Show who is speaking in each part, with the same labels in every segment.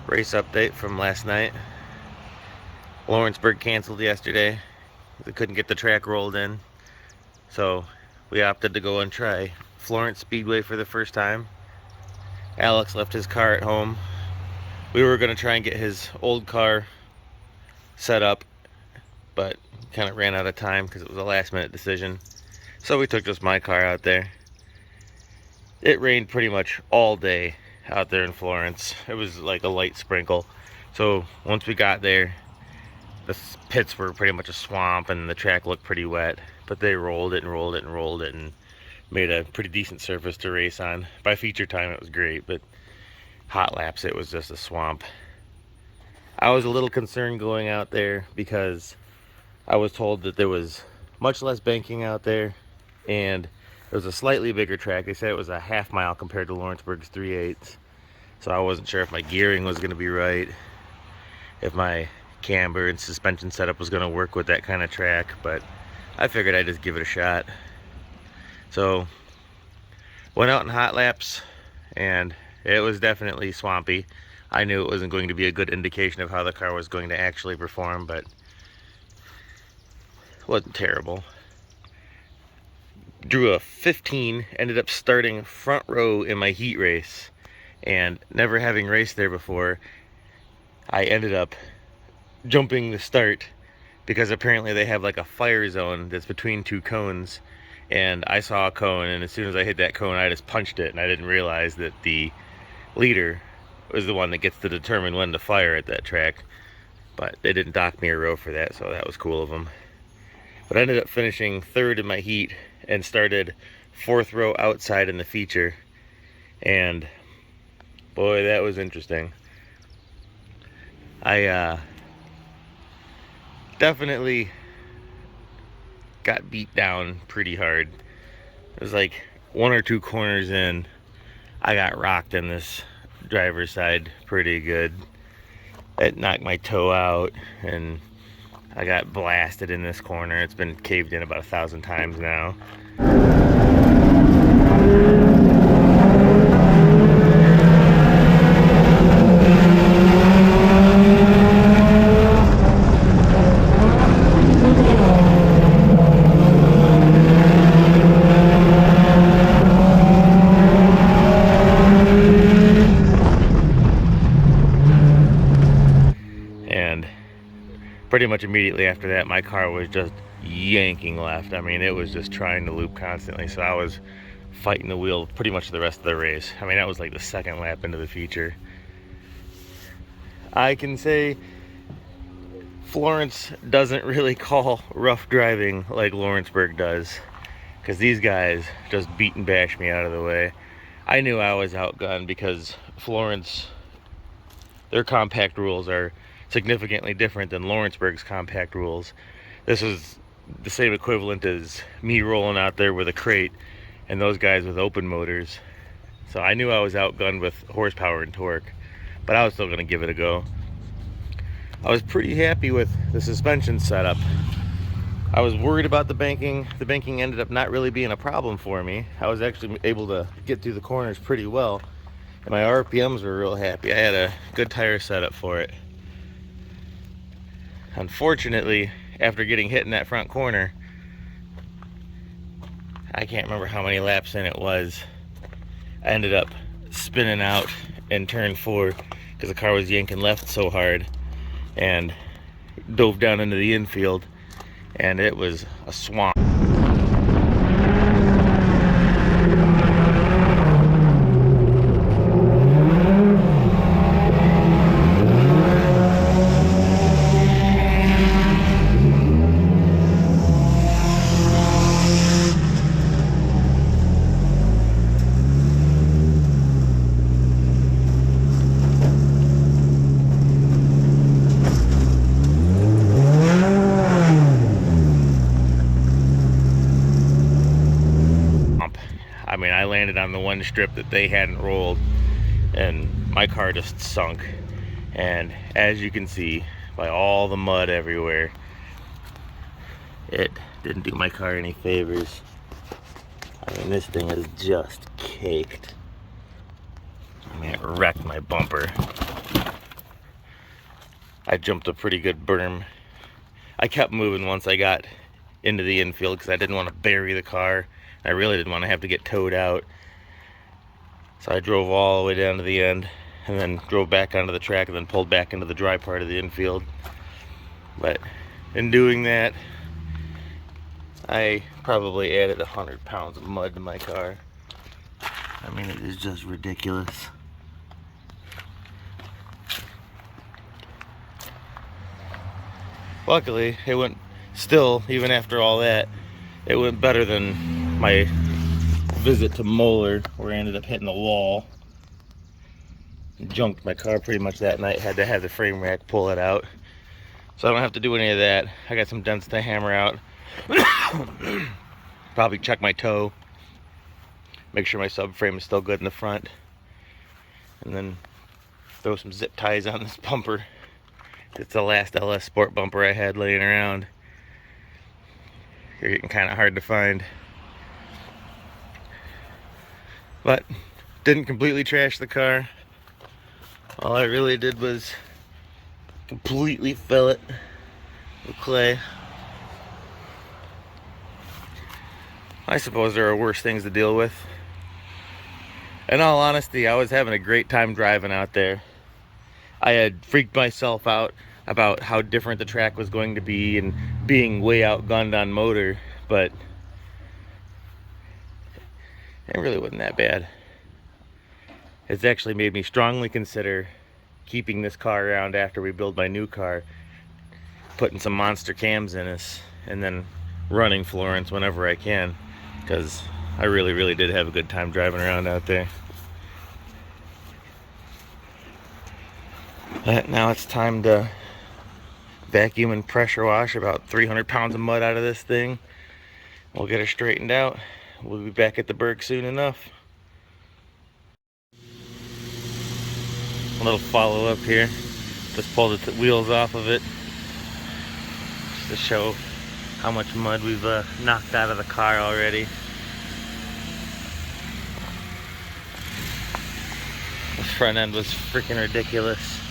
Speaker 1: Race update from last night. Lawrenceburg canceled yesterday. They couldn't get the track rolled in, so we opted to go and try Florence Speedway for the first time. Alex left his car at home. We were going to try and get his old car set up, but kind of ran out of time because it was a last minute decision. So we took just my car out there. It rained pretty much all day out there in Florence. It was like a light sprinkle. So once we got there, the pits were pretty much a swamp and the track looked pretty wet, but they rolled it and rolled it and rolled it and made a pretty decent surface to race on. By feature time it was great, but hot laps it was just a swamp. I was a little concerned going out there because I was told that there was much less banking out there and it was a slightly bigger track. They said it was a half mile compared to Lawrenceburg's 3/8. So I wasn't sure if my gearing was going to be right, if my camber and suspension setup was going to work with that kind of track, but I figured I'd just give it a shot. So went out in hot laps and it was definitely swampy. I knew it wasn't going to be a good indication of how the car was going to actually perform, but it wasn't terrible. Drew a 15, ended up starting front row in my heat race, and never having raced there before, I ended up jumping the start because apparently they have like a fire zone that's between two cones, and I saw a cone, and as soon as I hit that cone I just punched it, and I didn't realize that the leader was the one that gets to determine when to fire at that track. But they didn't dock me a row for that, so that was cool of them. But I ended up finishing third in my heat and started fourth row outside in the feature, and boy, that was interesting. I definitely got beat down pretty hard. It was like one or two corners in, I got rocked in this driver's side pretty good. It knocked my toe out and I got blasted in this corner. It's been caved in about 1,000 times now. And pretty much immediately after that, my car was just yanking left. I mean, it was just trying to loop constantly, so I was fighting the wheel pretty much the rest of the race. I mean, that was like the second lap into the feature. I can say Florence doesn't really call rough driving like Lawrenceburg does, because these guys just beat and bash me out of the way. I knew I was outgunned because Florence, their compact rules are significantly different than Lawrenceburg's compact rules. This was the same equivalent as me rolling out there with a crate and those guys with open motors. So I knew I was outgunned with horsepower and torque, but I was still going to give it a go. I was pretty happy with the suspension setup. I was worried about the banking. The banking ended up not really being a problem for me. I was actually able to get through the corners pretty well, and my RPMs were real happy. I had a good tire setup for it. Unfortunately, after getting hit in that front corner, I can't remember how many laps in it was, I ended up spinning out in turn 4 because the car was yanking left so hard, and dove down into the infield, and it was a swamp. I mean, I landed on the one strip that they hadn't rolled, and my car just sunk. And as you can see, by all the mud everywhere, it didn't do my car any favors. I mean, this thing is just caked. I mean, it wrecked my bumper. I jumped a pretty good berm. I kept moving once I got into the infield because I didn't want to bury the car. I really didn't want to have to get towed out. So I drove all the way down to the end and then drove back onto the track and then pulled back into the dry part of the infield. But in doing that, I probably added 100 pounds of mud to my car. I mean, it is just ridiculous. Luckily, it went still, even after all that, it went better than my visit to Moeller, where I ended up hitting the wall. Junked my car pretty much that night, had to have the frame rack pull it out. So I don't have to do any of that. I got some dents to hammer out. Probably check my toe. Make sure my subframe is still good in the front. And then throw some zip ties on this bumper. It's the last LS Sport bumper I had laying around. They're getting kind of hard to find. But didn't completely trash the car. All I really did was completely fill it with clay. I suppose there are worse things to deal with. In all honesty, I was having a great time driving out there. I had freaked myself out about how different the track was going to be and being way outgunned on motor, but it really wasn't that bad. It's actually made me strongly consider keeping this car around after we build my new car, putting some monster cams in us, and then running Florence whenever I can, because I really did have a good time driving around out there. But now it's time to vacuum and pressure wash about 300 pounds of mud out of this thing. We'll get her straightened out. We'll be back at the Berg soon enough. A little follow up here. Just pulled the wheels off of it just to show how much mud we've knocked out of the car already. This front end was freaking ridiculous.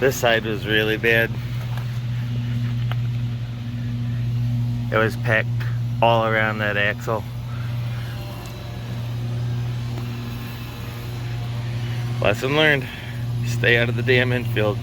Speaker 1: This side was really bad. It was packed all around that axle. Lesson learned. Stay out of the damn infield.